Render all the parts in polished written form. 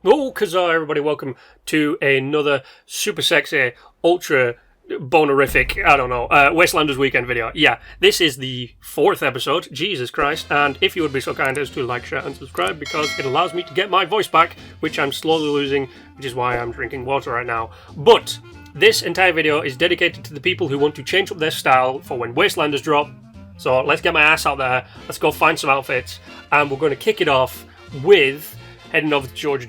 Oh, Kazaa, everybody, welcome to another super sexy, ultra bonerific, Wastelanders weekend video. Yeah, this is the 4th episode, Jesus Christ, and if you would be so kind as to like, share, and subscribe, because it allows me to get my voice back, which I'm slowly losing, which is why I'm drinking water right now. But this entire video is dedicated to the people who want to change up their style for when Wastelanders drop. So let's get my ass out there, let's go find some outfits, and we're going to kick it off with heading over to George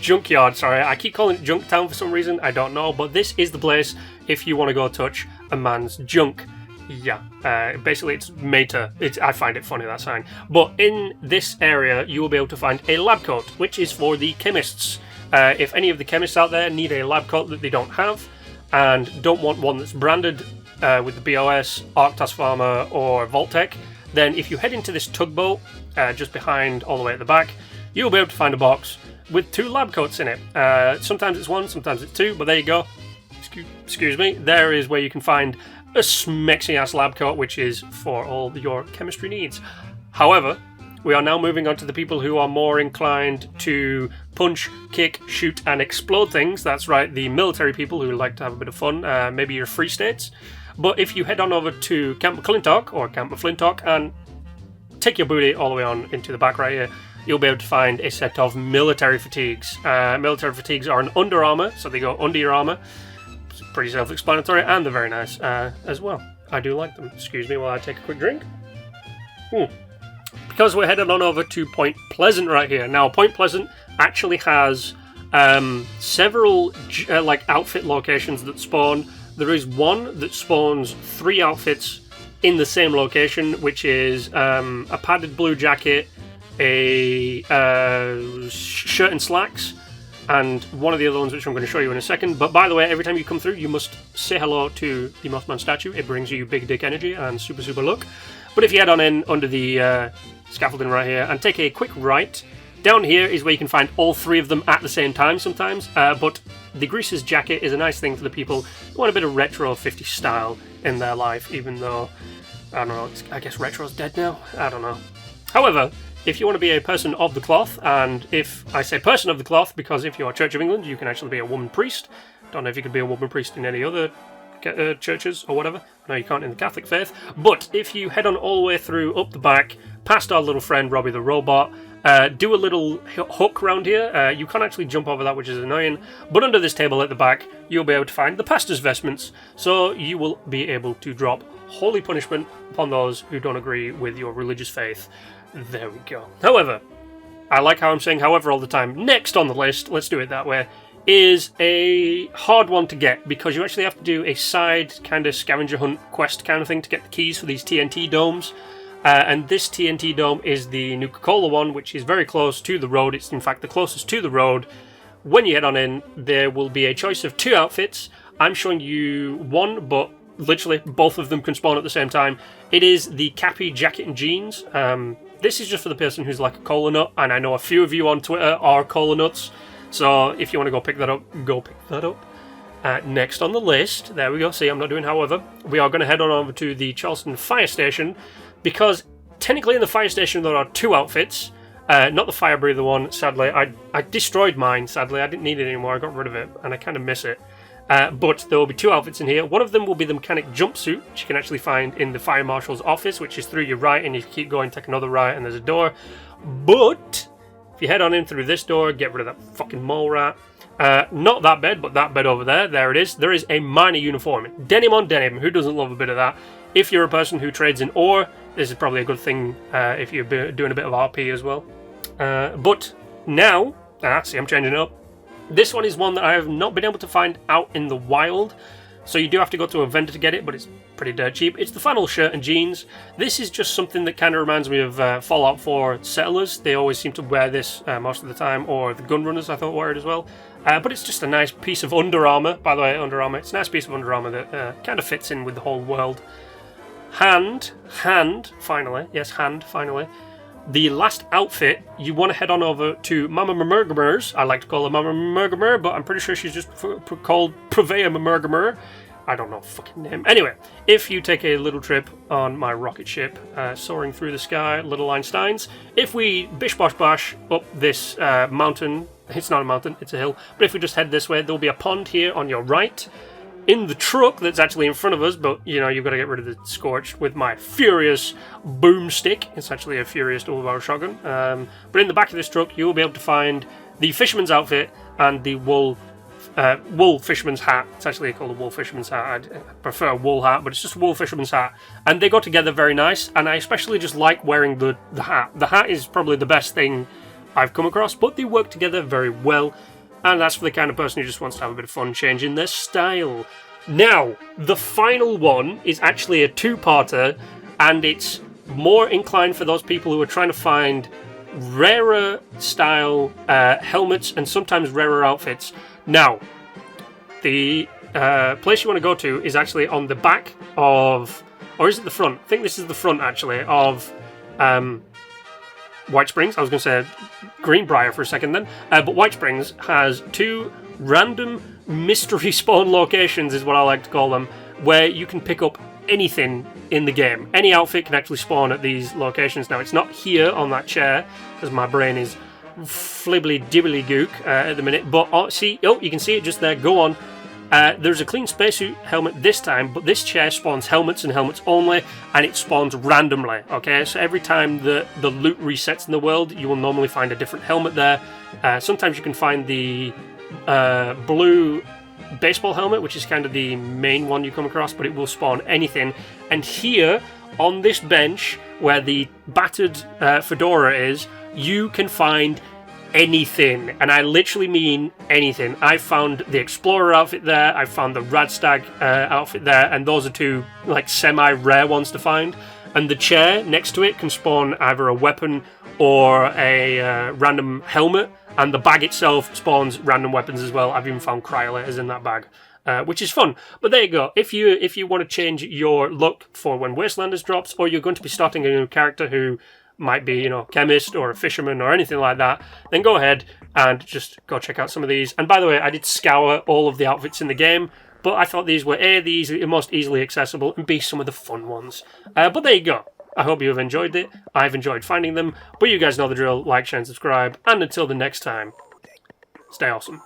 Junkyard, sorry. I keep calling it Junktown for some reason, I don't know, but this is the place if you want to go touch a man's junk. Yeah, basically it's Meta. I find it funny, that sign. But in this area, you will be able to find a lab coat, which is for the chemists. If any of the chemists out there need a lab coat that they don't have, and don't want one that's branded with the BOS, Arctas Pharma, or Vault-Tec, then if you head into this tugboat, just behind, all the way at the back, you'll be able to find a box with 2 lab coats in it. Sometimes it's 1, sometimes it's 2, but there you go. Excuse me. There is where you can find a smexy-ass lab coat, which is for all your chemistry needs. However, we are now moving on to the people who are more inclined to punch, kick, shoot, and explode things. That's right, the military people who like to have a bit of fun, maybe your Free States. But if you head on over to Camp McClintock, or Camp McFlintock, and take your booty all the way on into the back right here, you'll be able to find a set of military fatigues. Military fatigues are an Under Armour, so they go under your armour. It's pretty self-explanatory, and they're very nice as well. I do like them. Excuse me while I take a quick drink. Because we're headed on over to Point Pleasant right here. Now, Point Pleasant actually has several outfit locations that spawn. There is one that spawns 3 outfits in the same location, which is a padded blue jacket, a shirt and slacks, and one of the other ones which I'm going to show you in a second. But by the way, every time you come through, you must say hello to the Mothman Statue. It brings you big dick energy and super look. But if you head on in under the scaffolding right here and take a quick right, down here is where you can find all 3 of them at the same time sometimes, but the Greaser's jacket is a nice thing for the people who want a bit of retro 50s style in their life, even though, I don't know, I guess retro's dead now? I don't know. However, if you want to be a person of the cloth, and if I say person of the cloth, because if you are Church of England, you can actually be a woman priest. Don't know if you could be a woman priest in any other churches or whatever. No, you can't in the Catholic faith. But if you head on all the way through, up the back, past our little friend Robbie the Robot, do a little hook round here. You can't actually jump over that, which is annoying. But under this table at the back, you'll be able to find the pastor's vestments. So you will be able to drop holy punishment upon those who don't agree with your religious faith. There we go. However, I like how I'm saying however all the time. Next on the list, let's do it that way, is a hard one to get, because you actually have to do a side kind of scavenger hunt quest kind of thing to get the keys for these TNT domes. And this TNT dome is the Nuka-Cola one, which is very close to the road. It's in fact the closest to the road. When you head on in, there will be a choice of 2 outfits. I'm showing you one, but literally both of them can spawn at the same time. It is the Cappy jacket and jeans. This is just for the person who's like a cola nut, and I know a few of you on Twitter are cola nuts. So if you want to go pick that up, go pick that up. Next on the list, there we go. See, I'm not doing however. We are going to head on over to the Charleston fire station, because technically in the fire station there are 2 outfits. Not the fire breather one, sadly. I destroyed mine, sadly. I didn't need it anymore. I got rid of it, and I kind of miss it. But there will be 2 outfits in here. One of them will be the mechanic jumpsuit, which you can actually find in the fire marshal's office, which is through your right, and if you keep going, take another right, and there's a door. But if you head on in through this door, get rid of that fucking mole rat. Not that bed, but that bed over there. There it is. There is a miner uniform. Denim on denim. Who doesn't love a bit of that? If you're a person who trades in ore, this is probably a good thing if you're doing a bit of RP as well. But now, see, I'm changing it up. This one is one that I have not been able to find out in the wild, so you do have to go to a vendor to get it, but it's pretty dirt cheap. It's the flannel shirt and jeans. This is just something that kind of reminds me of Fallout 4 settlers. They always seem to wear this most of the time, or the gun runners I thought wear it as well. But it's just a nice piece of Under Armour. By the way, Under Armour, it's a nice piece of Under Armour that kind of fits in with the whole world. Hand, finally. Yes, hand, finally. The last outfit, you want to head on over to Mama Murgermer's. I like to call her Mama Murgermer, but I'm pretty sure she's just called Purveyor Murgermer. I don't know fucking name. Anyway, if you take a little trip on my rocket ship, soaring through the sky, little Einsteins, if we bish bosh bash up this mountain, it's not a mountain, it's a hill, but if we just head this way, there'll be a pond here on your right. In the truck that's actually in front of us, but you know, you've got to get rid of the scorch with my furious boomstick. It's actually a furious double-barrel shotgun. But in the back of this truck, you will be able to find the fisherman's outfit and the wool fisherman's hat. It's actually called a wool fisherman's hat. I prefer a wool hat, but it's just a wool fisherman's hat. And they go together very nice, and I especially just like wearing the hat. The hat is probably the best thing I've come across, but they work together very well. And that's for the kind of person who just wants to have a bit of fun changing their style. Now, the final one is actually a two-parter, and it's more inclined for those people who are trying to find rarer style helmets and sometimes rarer outfits. Now, the place you want to go to is actually on the back of... Or is it the front? I think this is the front, actually, of... White Springs. I was going to say Greenbrier for a second then. But White Springs has two random mystery spawn locations, is what I like to call them, where you can pick up anything in the game. Any outfit can actually spawn at these locations. Now, it's not here on that chair, because my brain is flibbly dibbly gook at the minute. But, you can see it just there. Go on. There's a clean spacesuit helmet this time, but this chair spawns helmets and helmets only, and it spawns randomly, okay? So every time the loot resets in the world, you will normally find a different helmet there. Sometimes you can find the blue baseball helmet, which is kind of the main one you come across, but it will spawn anything. And here, on this bench, where the battered fedora is, you can find anything, and I literally mean anything. I found the Explorer outfit there, I found the Radstag outfit there, and those are two like semi-rare ones to find. And the chair next to it can spawn either a weapon or a random helmet, and the bag itself spawns random weapons as well. I've even found cryolators in that bag, which is fun. But there you go. If you want to change your look for when Wastelanders drops, or you're going to be starting a new character who might be, chemist or a fisherman or anything like that, then go ahead and just go check out some of these. And by the way, I did scour all of the outfits in the game, but I thought these were A, the most easily accessible, and B, some of the fun ones. But there you go. I hope you have enjoyed it. I've enjoyed finding them, but you guys know the drill. Like, share, and subscribe. And until the next time, stay awesome.